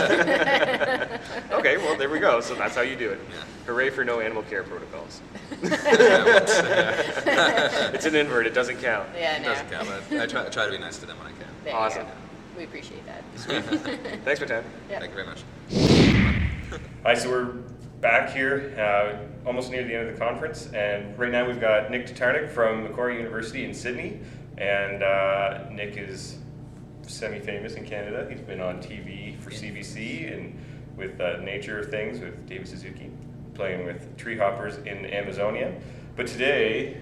Okay, well, there we go. So that's how you do it.
Yeah.
Hooray for no animal care protocols.
Yeah,
It's an invert. It doesn't count.
Yeah,
it
no.
doesn't count, but I try to be nice to them when I can.
There you
Awesome.
go. We appreciate that.
Thanks for time.
Yeah.
Thank you very much.
Hi, so we're back here, almost near the end of the conference, and right now we've got Nick Tatarnik from Macquarie University in Sydney, and Nick is semi-famous in Canada. He's been on TV for CBC and with Nature Things with David Suzuki, playing with tree hoppers in Amazonia. But today,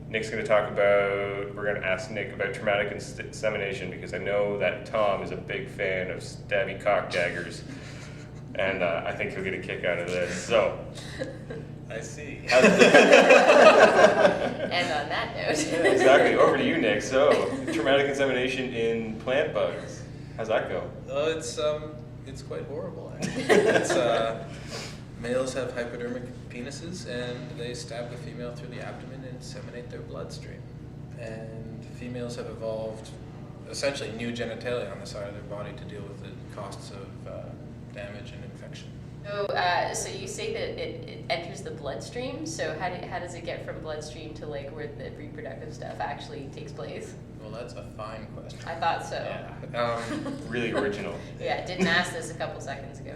Nick's going to talk about, we're going to ask Nick about traumatic insemination, because I know that Tom is a big fan of stabby cock daggers. And I think he'll get a kick out of this. So,
I see.
And on that note.
yeah, exactly. Over to you, Nick. So, traumatic insemination in plant bugs. How's that go?
Oh, it's quite horrible, actually. It's, males have hypodermic penises, and they stab the female through the abdomen and inseminate their bloodstream. And females have evolved essentially new genitalia on the side of their body to deal with the costs of damage and infection.
So you say that it enters the bloodstream. So how does it get from bloodstream to like where the reproductive stuff actually takes place?
Well, that's a fine question.
I thought so.
Yeah.
Really original.
Yeah, didn't ask this a couple seconds ago.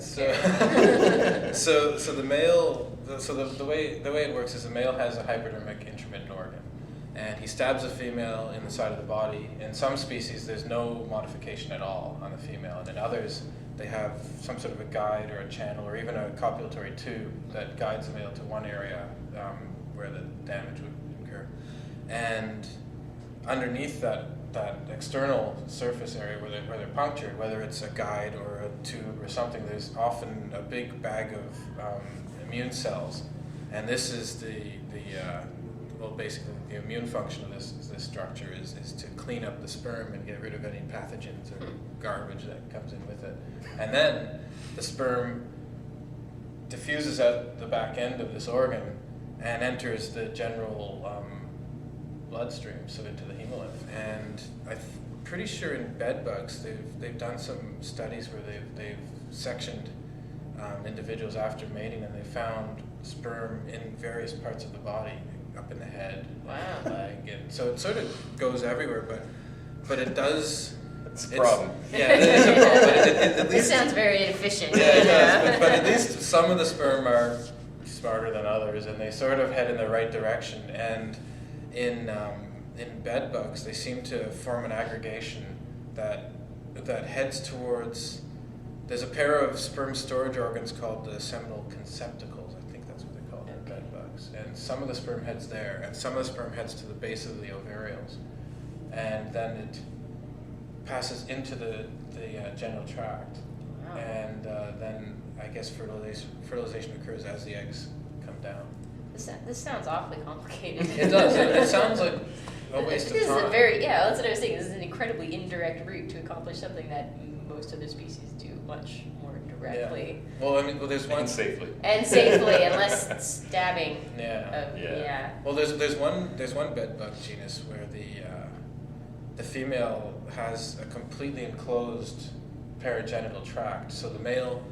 So the male, the way it works is the male has a hypodermic intromittent organ, and he stabs a female in the side of the body. In some species, there's no modification at all on the female, and in others, they have some sort of a guide or a channel or even a copulatory tube that guides the male to one area where the damage would occur. And underneath that external surface area where they're punctured, whether it's a guide or a tube or something, there's often a big bag of immune cells. And this is basically the immune function of this structure is to clean up the sperm and get rid of any pathogens or garbage that comes in with it. And then the sperm diffuses out the back end of this organ and enters the general bloodstream, so into the hemolymph. And I'm pretty sure in bed bugs they've done some studies where they've sectioned individuals after mating, and they found sperm in various parts of the body, up in the head, leg, and so it sort of goes everywhere. But it does.
It's a problem.
Yeah, it is a problem. But at
This
least,
sounds very inefficient.
yeah, it does. But at least some of the sperm are smarter than others, and they sort of head in the right direction. And in bed bugs, they seem to form an aggregation that heads towards. There's a pair of sperm storage organs called the seminal conceptacles. I think that's what they call them in bed bugs. And some of the sperm heads there, and some of the sperm heads to the base of the ovarioles, and then it passes into the genital tract.
Wow.
And then I guess fertilization occurs as the eggs come down.
This sounds awfully complicated.
It does. It sounds like a waste of
This is
time.
that's what I was saying. This is an incredibly indirect route to accomplish something that most other species do much more directly.
Yeah. Well, there's one
And safely.
And safely, and less stabbing.
Yeah.
Yeah.
Well, there's one bed bug genus where the female has a completely enclosed paragenital tract. So the male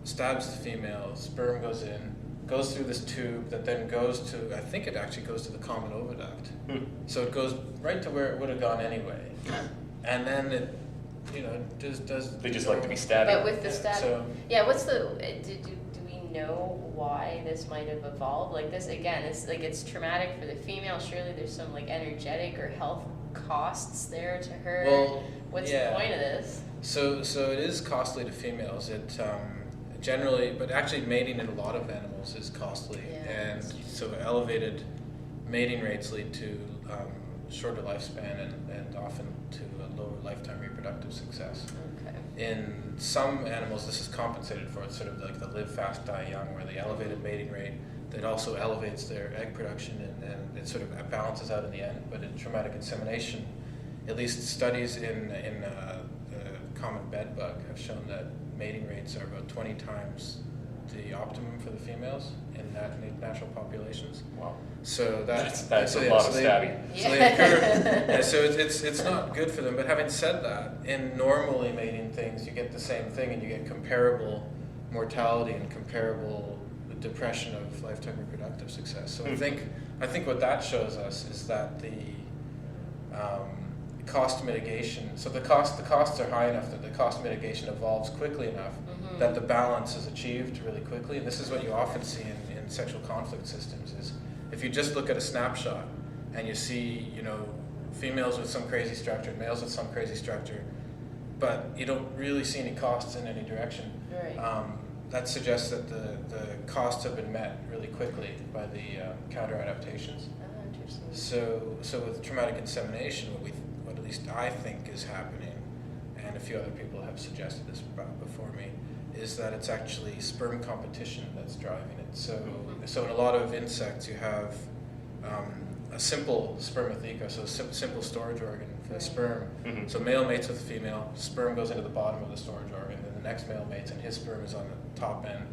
stabs the female, sperm goes in, goes through this tube that then goes to, I think it actually goes to the common oviduct. So it goes right to where it would have gone anyway. And then it, does.
They just like to be stabbed.
But with the stabbing,
So-
what's the? Do we know why this might have evolved? Like this again, it's traumatic for the female. Surely there's some like energetic or health costs there to her.
Well,
What's
yeah.
the point of this?
So it is costly to females. It generally, but actually mating in a lot of animals is costly,
Yeah,
and
that's true.
so elevated mating rates lead to shorter lifespan and often to a lower lifetime reproductive success.
Okay.
In some animals, this is compensated for. It's sort of like the live fast, die young, where the elevated mating rate that also elevates their egg production, and it sort of balances out in the end. But in traumatic insemination, at least studies in the common bed bug have shown that mating rates are about 20 times the optimum for the females in natural populations.
Wow.
So
That's
so,
a
yeah,
lot
so
of
they-
stabbing.
So they occur, yeah, so it's not good for them. But having said that, in normally mating things, you get the same thing, and you get comparable mortality and comparable depression of lifetime reproductive success. So I think what that shows us is that the cost mitigation. So the costs are high enough that the cost mitigation evolves quickly enough that the balance is achieved really quickly. And this is what you often see in sexual conflict systems is if you just look at a snapshot and you see, females with some crazy structure, males with some crazy structure, but you don't really see any costs in any direction.
Right.
That suggests that the costs have been met really quickly by the counter adaptations.
Oh, interesting.
So with traumatic insemination, what at least I think is happening, and a few other people have suggested this before me, is that it's actually sperm competition that's driving it. So in a lot of insects, you have a simple spermatheca, so a simple storage organ for the sperm. So male mates with a female, sperm goes into the bottom of the storage organ, then the next male mates, and his sperm is on the top end.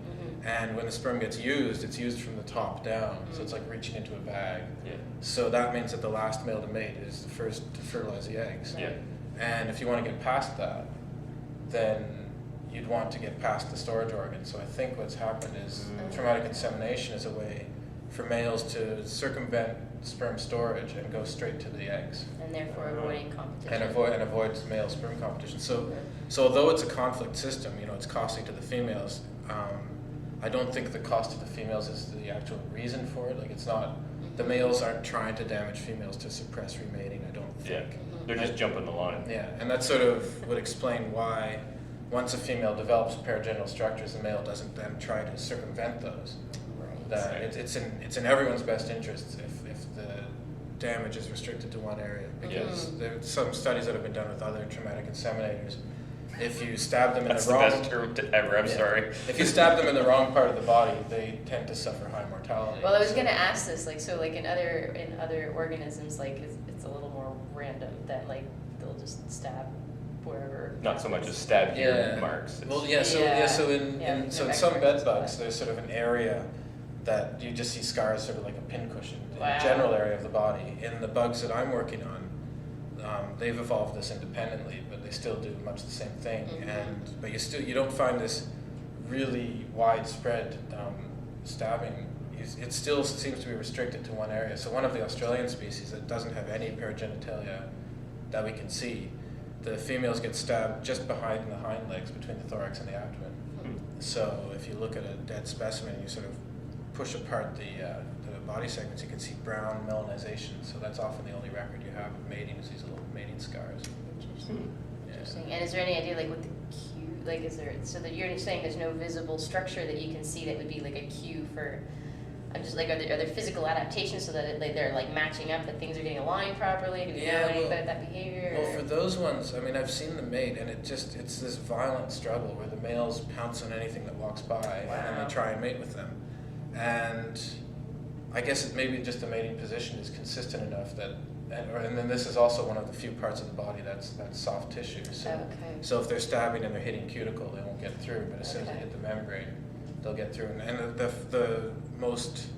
And when the sperm gets used, it's used from the top down, so it's like reaching into a bag.
Yeah.
So that means that the last male to mate is the first to fertilize the eggs.
Yeah.
And if you want to get past that, then you'd want to get past the storage organ. So I think what's happened is traumatic insemination is a way for males to circumvent sperm storage and go straight to the eggs.
And therefore avoiding competition.
And avoid male sperm competition. So although it's a conflict system, it's costly to the females. I don't think the cost to the females is the actual reason for it. Like it's not, the males aren't trying to damage females to suppress remating, I don't think.
Yeah. They're just jumping the line.
Yeah, and that sort of would explain why once a female develops paragenital structures, the male doesn't then try to circumvent those.
Right.
That it's in everyone's best interest if the damage is restricted to one area, because there are some studies that have been done with other traumatic inseminators. If you stab them in
That's
the
the
wrong
best term ever, I'm sorry.
If you stab them in the wrong part of the body, they tend to suffer high mortality.
Well, I was going to ask this, in other organisms, it's a little more random that they'll just stab wherever.
Not so much as stab here marks.
Well, so in some bed bugs, there's sort of an area that you just see scars, sort of like a pincushion, in the general area of the body. In the bugs that I'm working on, they've evolved this independently, but they still do much the same thing. But you don't find this really widespread stabbing. It still seems to be restricted to one area. So one of the Australian species that doesn't have any paragenitalia that we can see, the females get stabbed just behind the hind legs, between the thorax and the abdomen. So if you look at a dead specimen, you sort of push apart the body segments, you can see brown melanization. So that's often the only record you have of mating, is these little mating scars.
Interesting. And is there any idea what the cue, is there, so that you're saying there's no visible structure that you can see that would be a cue for, I'm just are there physical adaptations so that they're matching up, that things are getting aligned properly? Do we know anything about that behavior?
Well, for those ones, I've seen them mate, and it's this violent struggle where the males pounce on anything that walks by, and then they try and mate with them. And I guess maybe just the mating position is consistent enough that, and then this is also one of the few parts of the body that's soft tissue. So if they're stabbing and they're hitting cuticle, they won't get through. But as soon as they hit the membrane, they'll get through. And the most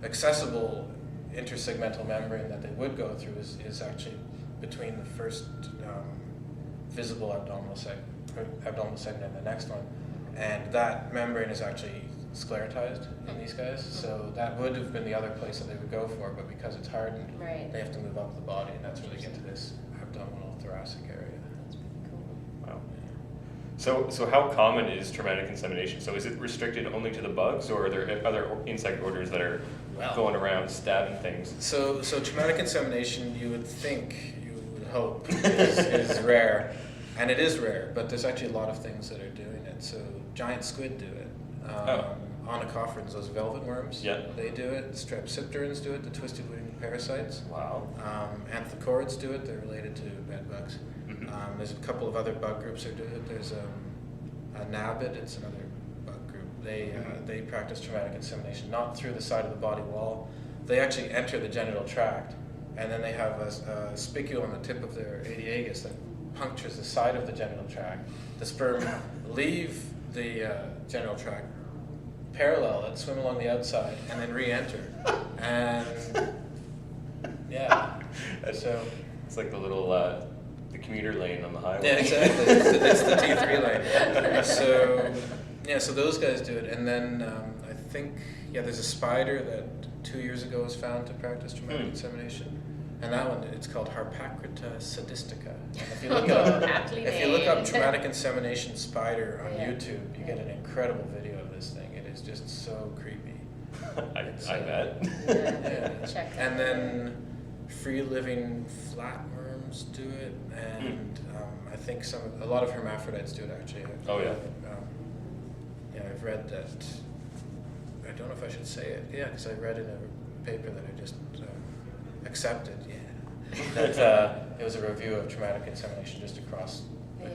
accessible intersegmental membrane that they would go through is actually between the first visible abdominal segment and the next one. And that membrane is actually sclerotized in these guys, so that would have been the other place that they would go for, but because it's hardened, they have to move up the body, and that's where they get to this abdominal thoracic area.
That's pretty cool.
Wow. So how common is traumatic insemination? So is it restricted only to the bugs, or are there other insect orders that are going around stabbing things?
So traumatic insemination, you would hope, is rare, and it is rare, but there's actually a lot of things that are doing it. So giant squid do it. Onychophorans, those velvet worms, they do it. Strepsipterans do it, the twisted wing parasites.
Wow.
Anthrochorids do it, they're related to bed bugs. There's a couple of other bug groups that do it. There's a nabbit, it's another bug group. They practice traumatic insemination, not through the side of the body wall. They actually enter the genital tract, and then they have a spicule on the tip of their adiagus that punctures the side of the genital tract. The sperm leave the genital tract, parallel and swim along the outside and then re-enter. And yeah, so
It's like the little the commuter lane on the highway.
yeah, exactly. It's the T3 lane. So yeah, so those guys do it, and then I think there's a spider that 2 years ago was found to practice traumatic insemination, and that one it's called Harpacrita sadistica. And if you look up
Aptly named.
traumatic insemination spider on
Yeah.
YouTube, you get an incredible video of this thing. It is just so creepy.
I bet.
Yeah.
Check that
And then free living flatworms do it, and I think a lot of hermaphrodites do it actually.
Oh, yeah.
I've read that. I don't know if I should say it. Yeah, because I read in a paper that I just accepted. Yeah, that it was a review of traumatic insemination just across the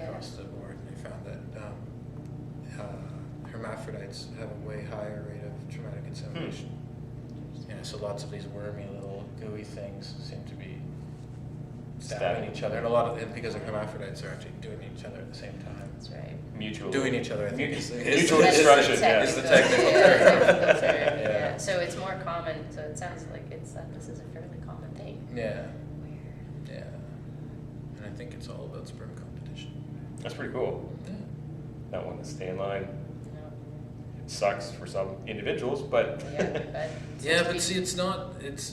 board. And they found that hermaphrodites have a way higher rate of traumatic insemination. Yeah, so lots of these wormy little gooey things seem to be stabbing each other, and because the hermaphrodites are actually doing each other at the same time.
That's right.
Mutual.
Doing each other, I think, is
Mutual
That's
destruction.
the
Yeah.
is the
technical
technical
term.
term.
Yeah. So it's more common. So it sounds like this is a fairly common thing.
Yeah,
Weird.
yeah. And I think it's all about sperm competition.
That's pretty cool.
Yeah.
Not wanting to stay in line.
No.
It sucks for some individuals, but
Yeah, but
Yeah, but see,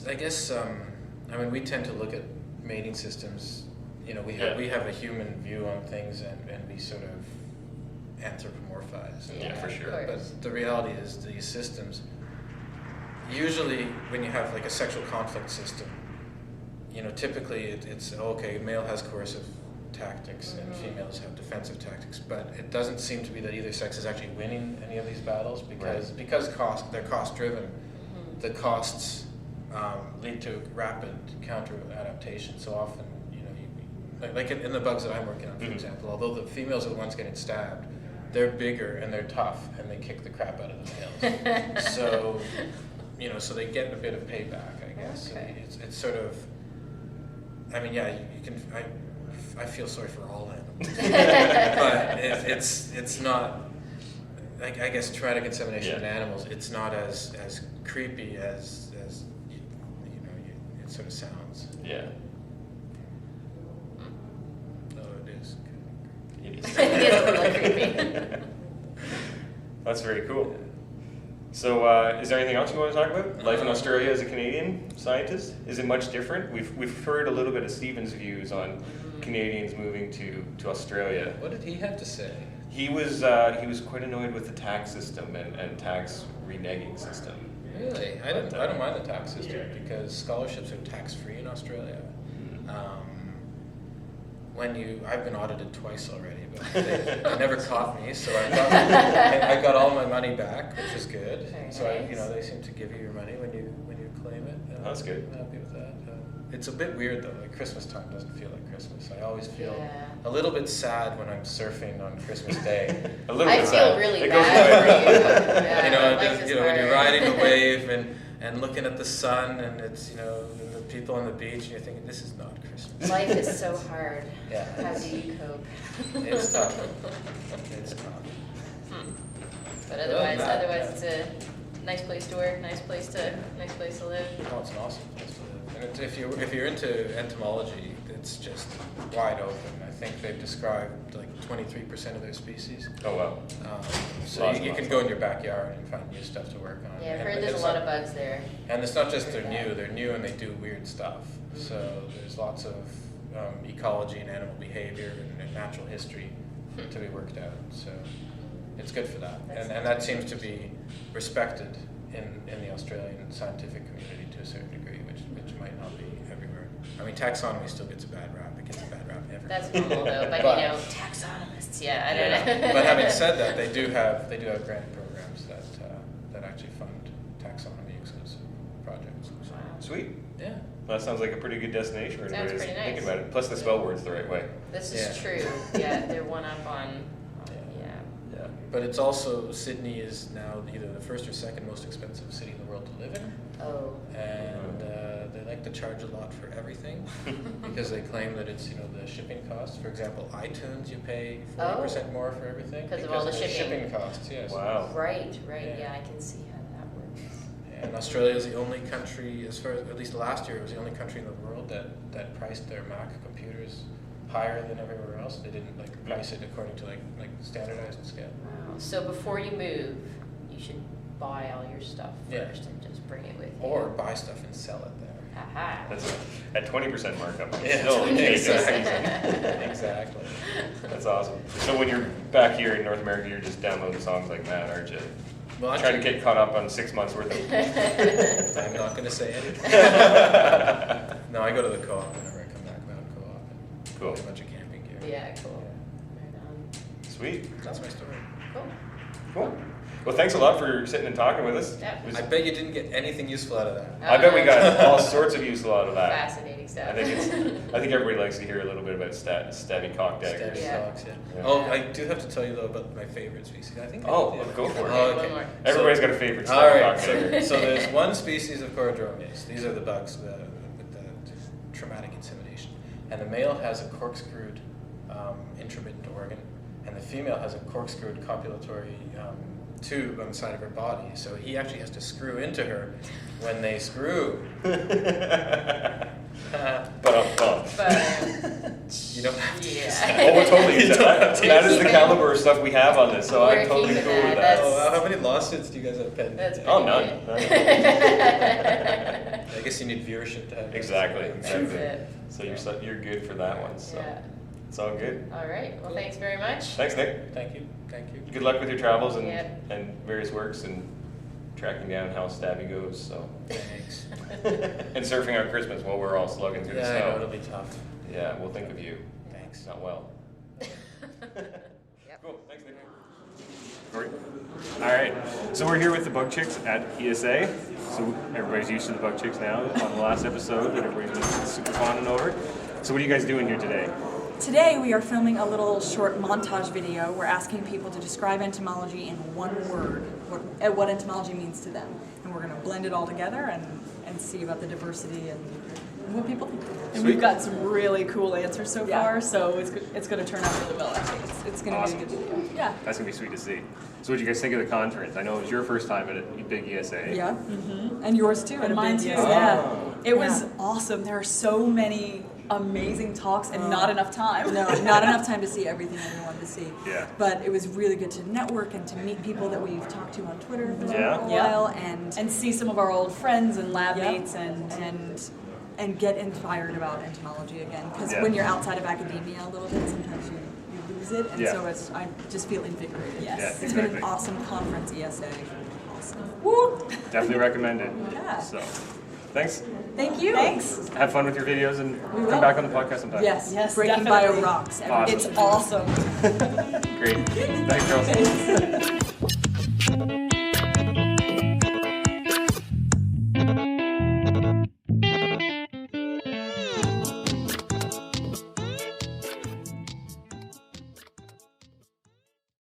I guess, I mean, we tend to look at mating systems, we have a human view on things, and we sort of anthropomorphize.
Yeah, for sure.
of course.
But the reality is these systems, usually when you have like a sexual conflict system, typically it's okay, male has coercive tactics and females have defensive tactics, but it doesn't seem to be that either sex is actually winning any of these battles because they're cost driven. The costs lead to rapid counter adaptation. So often, like in the bugs that I'm working on, for example, although the females are the ones getting stabbed, they're bigger and they're tough and they kick the crap out of the males. So, so they get a bit of payback, I guess.
Okay.
It's sort of, I mean, yeah, you can. I feel sorry for all animals, but it's not. I guess traumatic insemination in animals, it's not as creepy as it sort of sounds.
yeah.
No, it is.
It is.
It is a little creepy.
That's very cool. So, is there anything else you want to talk about? Life in Australia as a Canadian scientist? Is it much different? We've heard a little bit of Stephen's views on Canadians moving to Australia.
What did he have to say?
He was quite annoyed with the tax system and tax reneging system.
Really? I don't mind the tax system because scholarships are tax-free in Australia. I've been audited twice already, but they never caught me, so I got all my money back, which is good.
Very
So
nice.
they seem to give you your money when you claim it.
That's good.
I'm happy with that. It's a bit weird though. Like Christmas time doesn't feel like Christmas. I always feel
Yeah.
a little bit sad when I'm surfing on Christmas Day.
A little
I
bit
feel
sad.
really
It goes
bad
away.
for you. Yeah, life is
when you're
hard.
riding a wave and looking at the sun and it's and the people on the beach and you're thinking this is not Christmas.
Life is so hard.
Yeah,
How do you cope?
it's tough. It's tough.
But
Other than that,
otherwise, it's a nice place to work, nice place to live.
Oh, it's an awesome place to live. And if you're into entomology, it's just wide open. I think they've described like 23% of their species.
Oh, wow.
So you can go in your backyard and find new stuff to work on.
Yeah, I've
And
heard there's a
it's
lot of bugs there.
And it's not just they're new and they do weird stuff. So there's lots of ecology and animal behavior and natural history to be worked out. So it's good for that. And that seems to be respected in the Australian scientific community to a certain degree, which might not be everywhere. I mean, taxonomy still gets a bad rap. It gets a bad rap everywhere.
That's normal though, but taxonomists, I don't know.
But having said that, they do have grant programs that actually fund taxonomy exclusive projects. So,
Sweet.
yeah.
Well, that sounds like a pretty good destination for
Sounds
anybody who's
pretty
thinking
nice.
about it. Plus, the spell word's the right way.
This is
Yeah.
true. Yeah, they're one up on.
Yeah.
But it's also, Sydney is now either the first or second most expensive city in the world to live in.
Oh.
And like to charge a lot for everything because they claim that it's, the shipping costs. For example, iTunes, you pay 40% more for everything
'Cause of all the
the
shipping.
costs. Yes.
Wow.
Right.
Yeah.
Yeah, I can see how that works.
And Australia is the only country, as far as at least last year, it was the only country in the world that priced their Mac computers higher than everywhere else. They didn't price it according to like standardized scale.
Wow. So before you move, you should buy all your stuff
Yeah.
first and just bring it with you.
Or buy stuff and sell it there.
Aha.
That's at 20% markup.
Yeah,
Still,
exactly.
That's awesome. So when you're back here in North America, you're just downloading songs like mad, aren't you?
Well,
Trying to get caught up on 6 months worth of.
I'm not going to say anything. No, I go to the co-op whenever I come back, Mountain Co-op, and
Cool.
buy a bunch of camping gear.
Yeah, cool. Right on.
Sweet.
That's my story.
Cool.
Cool. Well, thanks a lot for sitting and talking with us.
Yeah.
It was-
I bet you didn't get anything useful out of that.
I bet we got all sorts of useful out of that.
Fascinating stuff.
I think everybody likes to hear a little bit about stabby cock daggers.
Stabby
Yeah.
cocks, yeah.
Yeah.
Oh, I do have to tell you though about my favorite species. I think.
Oh, go for it.
Oh,
One
okay.
more.
Everybody's got a favorite
All
stabby
right.
cock dagger.
So there's one species of Corodromius. These are the bugs with the traumatic insemination, and the male has a corkscrewed intromittent organ, and the female has a corkscrewed copulatory tube on the side of her body. So he actually has to screw into her when they screw.
But,
You don't have to.
yeah.
Oh, we're totally
You
into
don't
that.
have to
That is
keep
the
it.
caliber of stuff we have on this, so
We're
I'm totally
keeping
cool with
that.
that.
Oh, how many lawsuits do you guys have pending?
That's
Oh,
pretty
none.
good.
I guess you need viewership to have that.
Exactly.
That's
Exactly.
it.
So you're good for that one. So
Yeah.
it's all good.
All right. Well, thanks very much.
Thanks, Nick.
Thank you. Thank you.
Good luck with your travels and,
Yeah.
and various works and tracking down how stabby goes. So
Thanks.
and surfing on Christmas while we're all slugging through
Yeah,
the
I know
snow.
it'll be tough.
Yeah, we'll think of you.
Thanks.
Not well.
Yep.
Cool. Thanks, Nick. Corey? All right. So we're here with the Bug Chicks at ESA. So everybody's used to the Bug Chicks now on the last episode that everybody's been super fawning over. So what are you guys doing here today?
Today we are filming a little short montage video. We're asking people to describe entomology in one word, what entomology means to them. And we're going to blend it all together and see about the diversity and what people think.
And we've got some really cool answers so
Yeah.
far, so it's going to turn out really well, I think.
It's going to
Awesome.
be a good video. Yeah.
That's going to be sweet to see. So what did you guys think of the conference? I know it was your first time at a big ESA.
Yeah. And yours too. at a
And mine
big
too,
ESA.
yeah.
Oh.
It was
Yeah.
awesome. There are so many amazing talks and not enough time.
No, not enough time to see everything that we wanted to see.
Yeah.
But it was really good to network and to meet people that we've talked to on Twitter for
Yeah.
a
Yeah.
while
And see some of our old friends and lab
Yeah.
mates
and get inspired about entomology again. Because
Yeah.
when you're outside of academia a little bit, sometimes you lose it. And
Yeah.
so I just feel invigorated.
Yes.
Yeah,
It's been an
exactly.
awesome conference, ESA. Awesome. Woo!
Definitely recommend it.
Yeah.
So thanks.
Thank you.
Thanks.
Have fun with your videos and
We
come
will.
back on the podcast sometime.
Yes.
Yes,
Breaking
definitely.
Bio rocks.
Awesome.
It's awesome.
Great. Thanks, girls.